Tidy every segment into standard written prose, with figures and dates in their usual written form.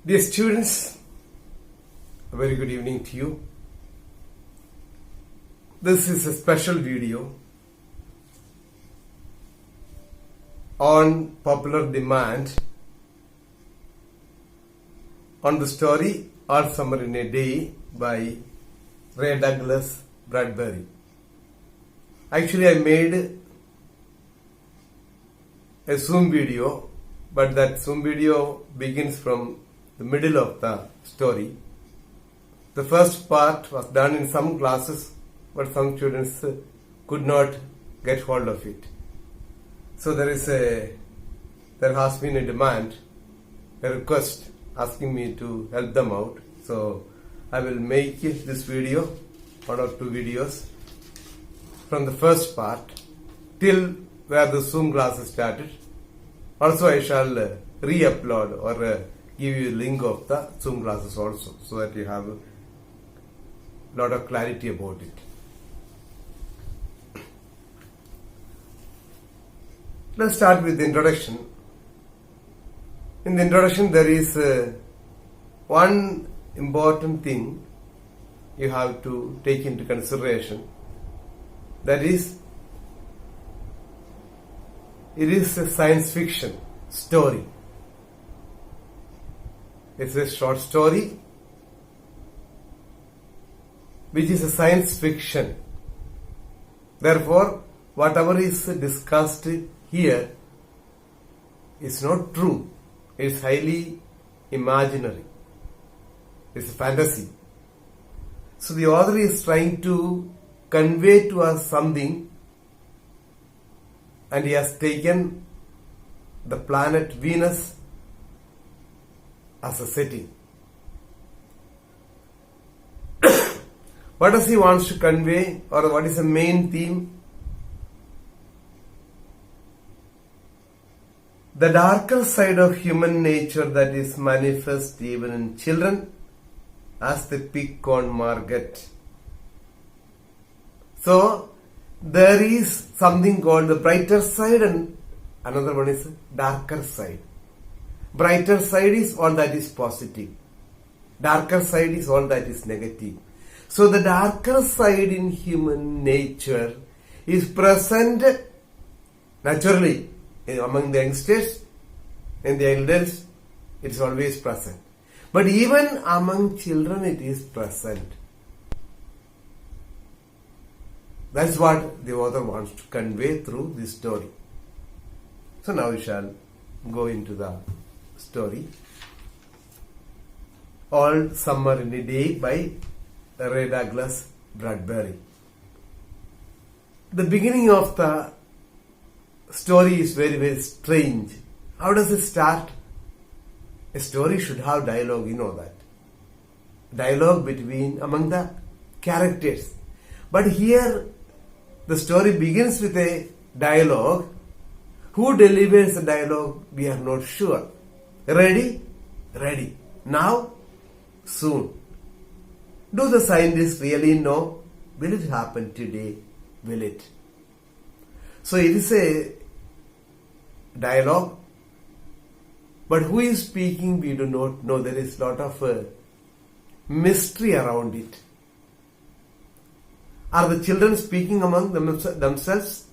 Dear students, a very good evening to you. This is a special video on popular demand on the story All Summer in a Day by Ray Douglas Bradbury. Actually, I made a Zoom video, but that Zoom video begins from the middle of the story. The first part was done in some classes, but some students could not get hold of it. So there has been a demand, a request asking me to help them out. So I will make this video, one or two videos, from the first part till where the Zoom classes started. Also I shall re-upload or give you a link of the Zoom classes also, so that you have a lot of clarity about it. Let's start with the introduction. In the introduction there is one important thing you have to take into consideration. That is, it is a science fiction story. It's a short story which is a science fiction. Therefore, whatever is discussed here is not true. It's highly imaginary. It's a fantasy. So the author is trying to convey to us something, and he has taken the planet Venus as a setting. What does he want to convey, or what is the main theme? The darker side of human nature that is manifest even in children, as they pick on Margaret. So there is something called the brighter side, and another one is darker side. Brighter side is all that is positive. Darker side is all that is negative. So the darker side in human nature is present naturally among the youngsters and the elders. It's always present. But even among children it is present. That's what the author wants to convey through this story. So now we shall go into the story. All Summer in a Day by Ray Douglas Bradbury. The beginning of the story is very, very strange. How does it start? A story should have dialogue, you know that. Dialogue among the characters. But here the story begins with a dialogue. Who delivers the dialogue? We are not sure. Ready? Ready. Now? Soon. Do the scientists really know? Will it happen today? Will it? So it is a dialogue. But who is speaking? We do not know. There is a lot of mystery around it. Are the children speaking among themselves?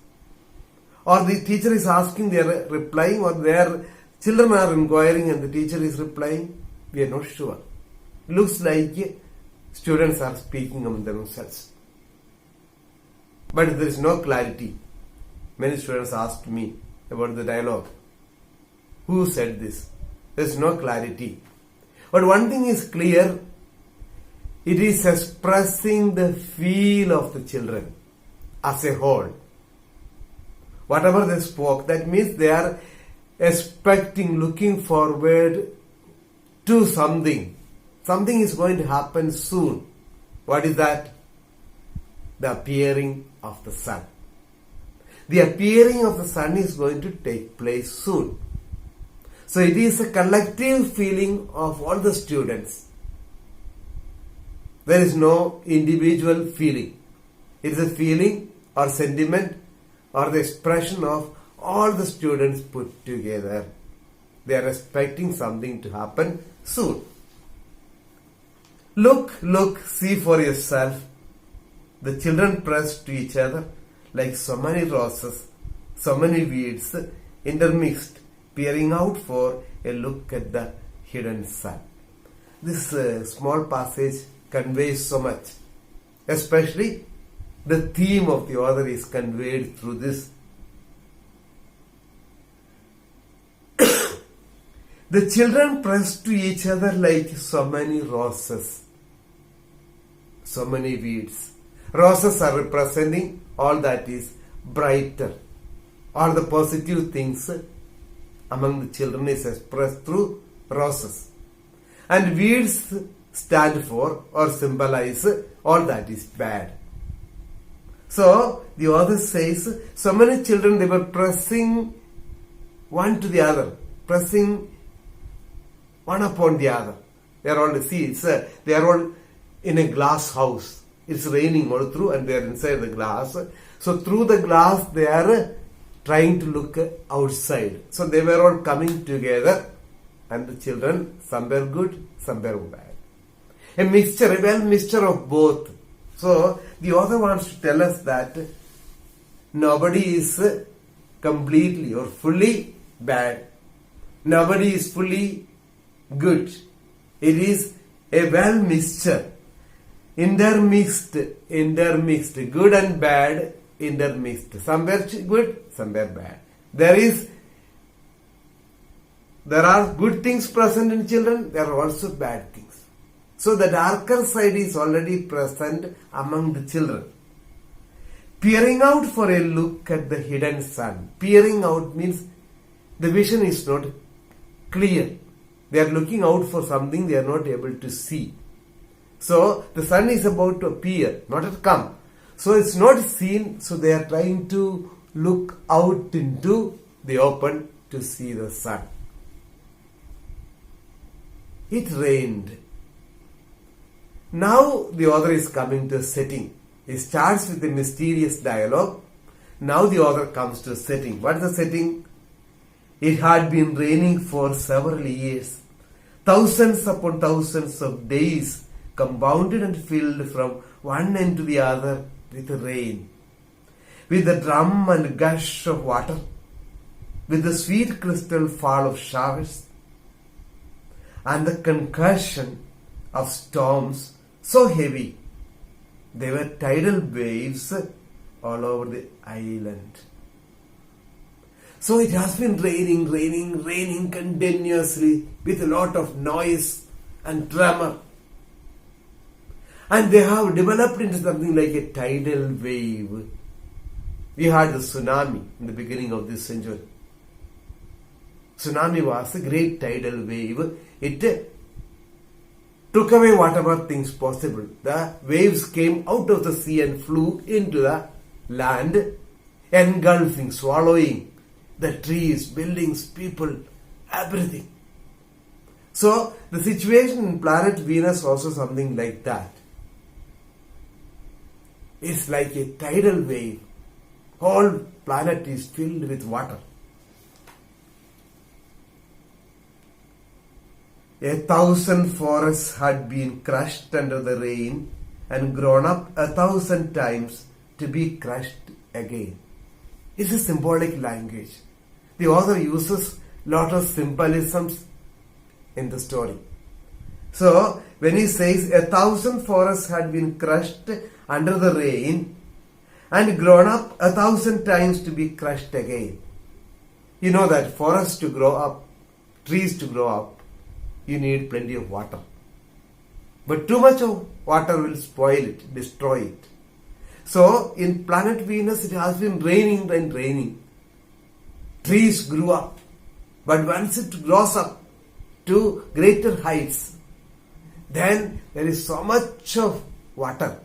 Or the teacher is asking, they are replying, or their children are inquiring and the teacher is replying? We are not sure. Looks like students are speaking among themselves. But there is no clarity. Many students asked me about the dialogue. Who said this? There is no clarity. But one thing is clear. It is expressing the feel of the children as a whole. Whatever they spoke, that means they are expecting, looking forward to something. Something is going to happen soon. What is that? The appearing of the sun. The appearing of the sun is going to take place soon. So it is a collective feeling of all the students. There is no individual feeling. It is a feeling or sentiment or the expression of all the students put together. They are expecting something to happen soon. Look, see for yourself. The children pressed to each other like so many roses, so many weeds intermixed, peering out for a look at the hidden sun. This small passage conveys so much. Especially the theme of the author is conveyed through this. The children pressed to each other like so many roses, so many weeds. Roses are representing all that is brighter. All the positive things among the children is expressed through roses. And weeds stand for or symbolize all that is bad. So the author says, so many children, they were pressing one to the other, pressing one upon the other. They are all, see, they are all in a glass house. It's raining all through and they are inside the glass. So through the glass they are trying to look outside. So they were all coming together, and the children, some were good, some were bad. A mixture, a mixture of both. So the author wants to tell us that nobody is completely or fully bad. Nobody is fully good. It is a mixture. Intermixed, good and bad intermixed. Some were good, some were bad. There are good things present in children, there are also bad things. So the darker side is already present among the children. Peering out for a look at the hidden sun. Peering out means the vision is not clear. They are looking out for something they are not able to see. So the sun is about to appear, not yet come. So it's not seen, so they are trying to look out into the open to see the sun. It rained. Now the author is coming to a setting. He starts with a mysterious dialogue. Now the author comes to a setting. What is the setting? It had been raining for several years. Thousands upon thousands of days compounded and filled from one end to the other with rain. With the drum and gush of water. With the sweet crystal fall of showers. And the concussion of storms so heavy, they were tidal waves all over the island. So it has been raining continuously with a lot of noise and tremor. And they have developed into something like a tidal wave. We had the tsunami in the beginning of this century. Tsunami was a great tidal wave. It took away whatever things possible. The waves came out of the sea and flew into the land, engulfing, swallowing the trees, buildings, people, everything. So the situation in planet Venus also something like that. It's like a tidal wave. Whole planet is filled with water. 1,000 forests had been crushed under the rain and grown up 1,000 times to be crushed again. It's a symbolic language. The author uses lot of symbolisms in the story. So, when he says 1,000 forests had been crushed under the rain and grown up 1,000 times to be crushed again. You know that forests to grow up, trees to grow up, you need plenty of water. But too much of water will spoil it, destroy it. So, in planet Venus, it has been raining and raining. Trees grew up. But once it grows up to greater heights, then there is so much of water,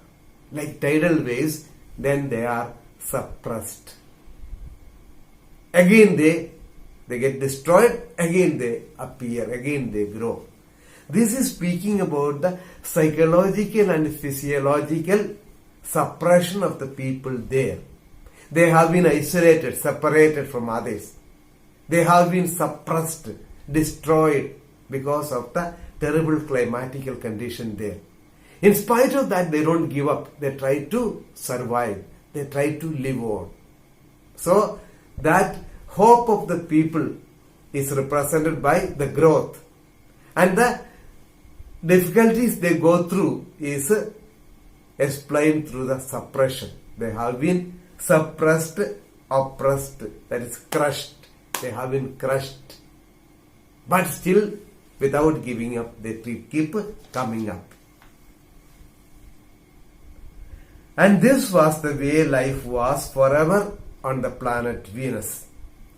like tidal waves, then they are suppressed. Again they get destroyed, again they appear, again they grow. This is speaking about the psychological and physiological suppression of the people there. They have been isolated, separated from others. They have been suppressed. destroyed because of the terrible climatical condition there. In spite of that, they don't give up. They try to survive. They try to live on. So, that hope of the people is represented by the growth. And the difficulties they go through is explained through the suppression. They have been suppressed, oppressed, that is crushed. They have been crushed. But still, without giving up, they keep coming up. And this was the way life was forever on the planet Venus.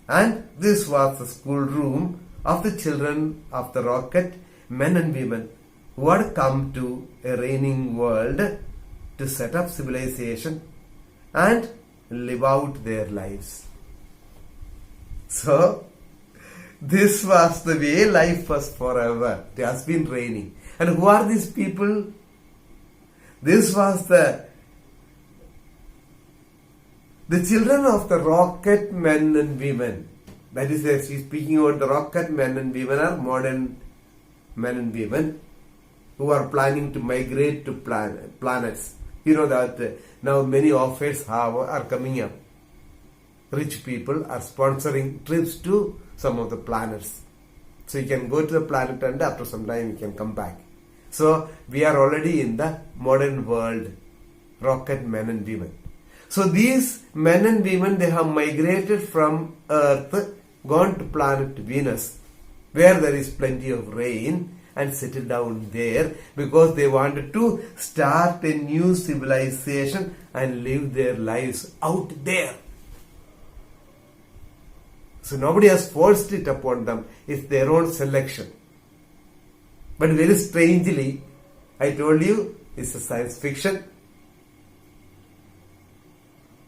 And this was the schoolroom of the children of the rocket, men and women, who had come to a reigning world to set up civilization and live out their lives. So, this was the way life was forever. It has been raining. And who are these people? This was the children of the rocket men and women. That is, she's speaking about the rocket men and women are modern men and women who are planning to migrate to planets. You know that now many offers are coming up. Rich people are sponsoring trips to some of the planets. So you can go to the planet and after some time you can come back. So we are already in the modern world, rocket men and women. So these men and women, they have migrated from Earth, gone to planet Venus, where there is plenty of rain, and settled down there because they wanted to start a new civilization and live their lives out there. So nobody has forced it upon them. It's their own selection. But very strangely, I told you, it's a science fiction.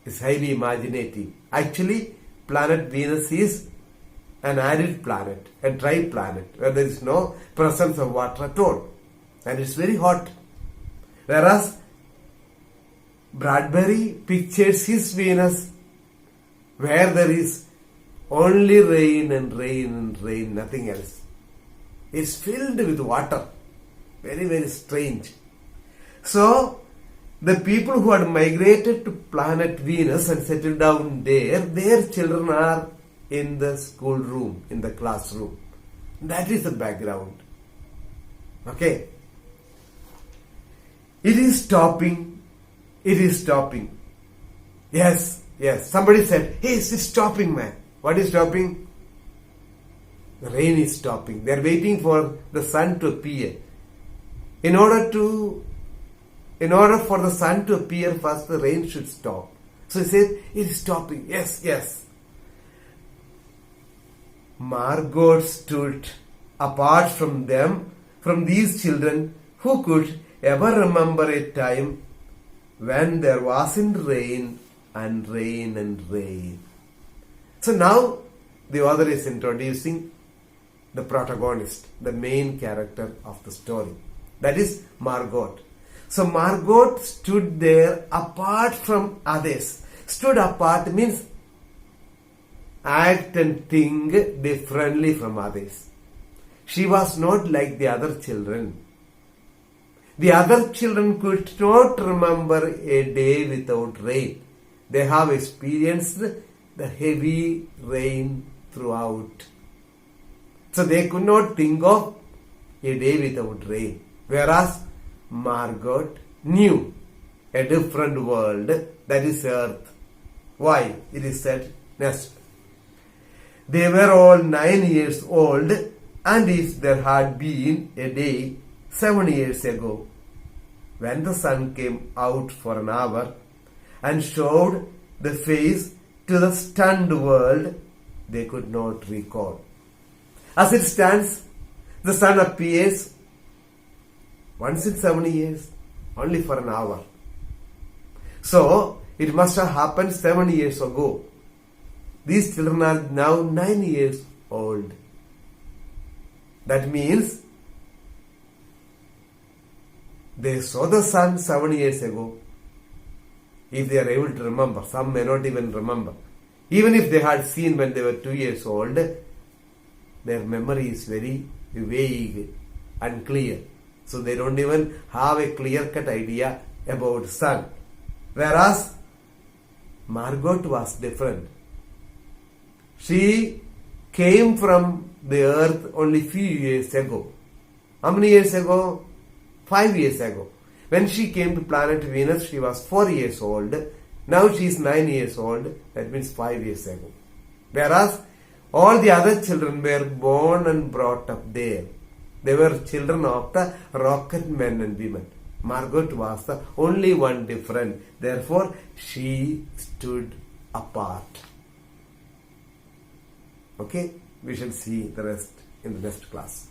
It's highly imaginative. Actually, planet Venus is an arid planet, a dry planet, where there is no presence of water at all. And it's very hot. Whereas, Bradbury pictures his Venus where there is only rain and rain and rain, nothing else. It's filled with water. Very, very strange. So, the people who had migrated to planet Venus and settled down there, their children are in the schoolroom, in the classroom. That is the background. Okay. It is stopping. It is stopping. Yes, yes. Somebody said, hey, it's stopping, man. What is stopping? The rain is stopping. They are waiting for the sun to appear. In order for the sun to appear first, the rain should stop. So he said, it is stopping. Yes, yes. Margot stood apart from them, from these children who could ever remember a time when there wasn't rain and rain and rain. So now the author is introducing the protagonist, the main character of the story. That is Margot. So Margot stood there apart from others. Stood apart means act and think differently from others. She was not like the other children. The other children could not remember a day without rain. They have experienced the heavy rain throughout. So they could not think of a day without rain. Whereas Margot knew a different world, that is earth. Why? It is said next. They were all 9 years old, and if there had been a day 7 years ago, when the sun came out for an hour and showed the face to the stunned world, they could not recall. As it stands, the sun appears once in 7 years, only for an hour. So, it must have happened 7 years ago. These children are now 9 years old. That means they saw the sun 7 years ago. If they are able to remember, some may not even remember. Even if they had seen when they were 2 years old, their memory is very vague, unclear. So they don't even have a clear-cut idea about sun. Whereas Margot was different. She came from the earth only few years ago. How many years ago? 5 years ago. When she came to planet Venus, she was 4 years old. Now she is 9 years old. That means 5 years ago. Whereas all the other children were born and brought up there. They were children of the rocket men and women. Margot was the only one different. Therefore, she stood apart. Okay? We shall see the rest in the next class.